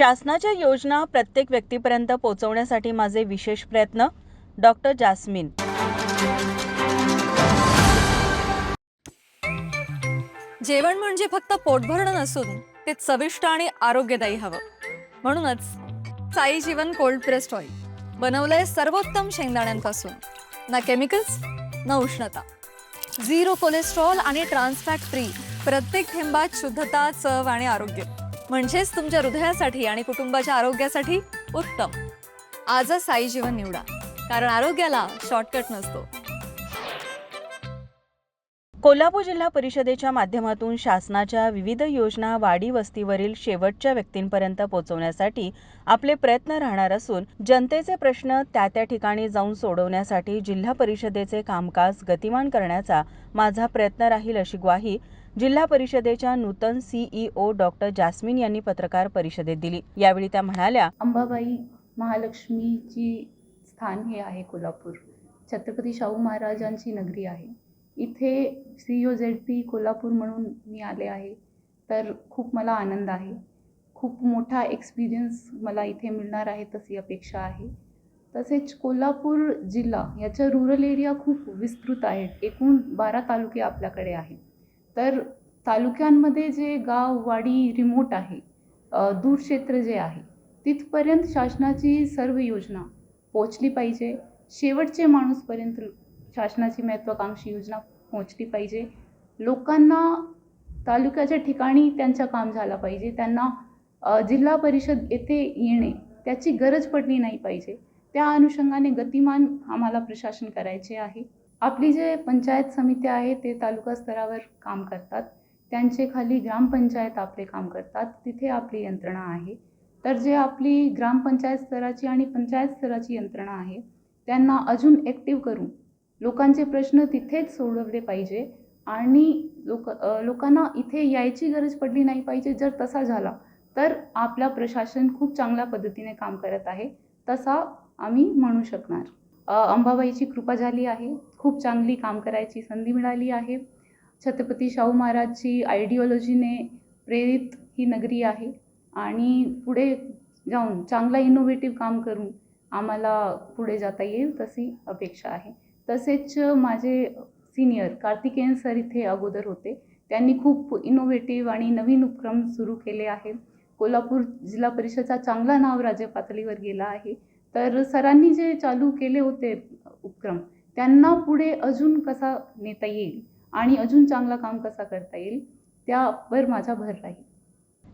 शासनाच्या योजना प्रत्येक व्यक्तीपर्यंत पोहोचवण्यासाठी माझे विशेष प्रयत्न. Doctor jasmine. जेवण म्हणजे फक्त पोट भरणं नसून ते चविष्ट आणि आरोग्यदायी हवं. म्हणूनच साई जीवन कोल्ड प्रेस्ड ऑइल बनवलंय सर्वोत्तम शेंगदाण्यांपासून. ना केमिकल्स ना उष्णता, झिरो कोलेस्ट्रॉल आणि ट्रान्सफॅट फ्री. प्रत्येक थेंबात शुद्धता, चव आणि आरोग्य. म्हणजेच तुमच्या हृदयासाठी आणि कुटुंबाच्या आरोग्यासाठी उत्तम. आजच साई जीवन निवडा, कारण आरोग्याला शॉर्टकट नसतो. कोल्हापूर जिल्हा परिषदेच्या माध्यमातून शासनाच्या विविध योजना वाडी वस्तीवरील शेवटच्या व्यक्तींपर्यंत पोहोचवण्यासाठी आपले प्रयत्न राहणार असून जनतेचे प्रश्न त्या ठिकाणी जाऊन सोडवण्यासाठी जिल्हा परिषदेचे कामकाज गतिमान करण्याचा माझा प्रयत्न राहील, अशी ग्वाही जिल्हा परिषदेच्या नूतन CEO डॉक्टर जास्मिन यांनी पत्रकार परिषदेत दिली. यावेळी त्या म्हणाल्या, अंबाबाई महालक्ष्मीची स्थान हे आहे कोल्हापूर. छत्रपती शाहू महाराजांची नगरी आहे. इथे COZP कोल्हापूर म्हणून मी आले आहे, तर खूप मला आनंद आहे. खूप मोठा एक्सपिरियन्स मला इथे मिळणार आहे तशी अपेक्षा आहे. तसेच कोल्हापूर जिल्हा याच्या रूरल एरिया खूप विस्तृत आहेत. एकूण 12 तालुके आपल्याकडे आहेत. तर तालुक्यांमध्ये जे गाव वाडी रिमोट आहे, दूर क्षेत्र जे आहे, तिथपर्यंत शासनाची सर्व योजना पोहोचली पाहिजे. शेवटचे माणूसपर्यंत शासनाची महत्त्वाकांक्षी योजना पोहोचली पाहिजे. लोकांना तालुक्याच्या ठिकाणी त्यांचं काम झालं पाहिजे. त्यांना जिल्हा परिषद येथे येणे त्याची गरज पडली नाही पाहिजे. त्या अनुषंगाने गतिमान आम्हाला प्रशासन करायचे आहे. आपली जे पंचायत समित्या आहे ते तालुका स्तरावर काम करतात. त्यांचे खाली ग्रामपंचायत आपले काम करतात. तिथे आपली यंत्रणा आहे. तर जे आपली ग्रामपंचायत स्तराची आणि पंचायत स्तराची यंत्रणा आहे त्यांना अजून ॲक्टिव्ह करून लोकांचे प्रश्न तिथेच सोडवले पाहिजे आणि लोकांना इथे यायची गरज पडली नाही पाहिजे. जर तसा झाला तर आपला प्रशासन खूप चांगल्या पद्धतीने काम करत आहे, तसा आम्ही म्हणू शकणार. अंबाबाईची कृपा झाली आहे. खूप चांगली काम करायची संधी मिळाली आहे. छत्रपती शाहू महाराजची आयडिओलॉजीने प्रेरित ही नगरी आहे आणि पुढे जाऊन चांगला इनोव्हेटिव्ह काम करून आम्हाला पुढे जाता येईल तशी अपेक्षा आहे. तसेच माझे सिनियर कार्तिकेयन सर इथे अगोदर होते. त्यांनी खूप इनोव्हेटिव्ह आणि नवीन उपक्रम सुरू केले आहेत. कोल्हापूर जिल्हा परिषदचा चांगला नाव राज्य पातळीवर गेला आहे. तर सरांनी जे चालू केले होते उपक्रम त्यांना पुढे अजून कसा नेता येईल आणि अजून चांगला काम कसा करता येईल त्यावर माझा भर राहील.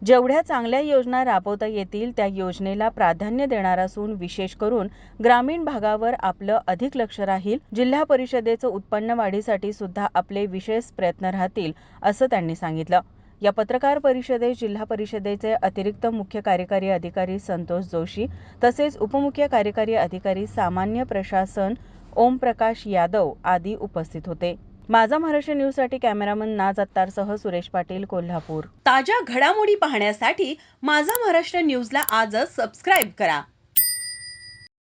जेवढ्या चांगल्या योजना राबवता येतील त्या योजनेला प्राधान्य देणार असून विशेष करून ग्रामीण भागावर आपलं अधिक लक्ष राहील. जिल्हा परिषदेचं उत्पन्न वाढीसाठी सुद्धा आपले विशेष प्रयत्न राहतील, असं त्यांनी सांगितलं. या पत्रकार परिषदेत जिल्हा परिषदेचे अतिरिक्त मुख्य कार्यकारी अधिकारी संतोष जोशी तसेच उपमुख्य कार्यकारी अधिकारी सामान्य प्रशासन ओमप्रकाश यादव आदी उपस्थित होते. माझा महाराष्ट्र न्यूजसाठी कॅमेरामन नाज अत्तारसह सुरेश पाटील, कोल्हापूर. ताज्या घडामोडी पाहण्यासाठी माझा महाराष्ट्र न्यूजला आजच सबस्क्राईब करा.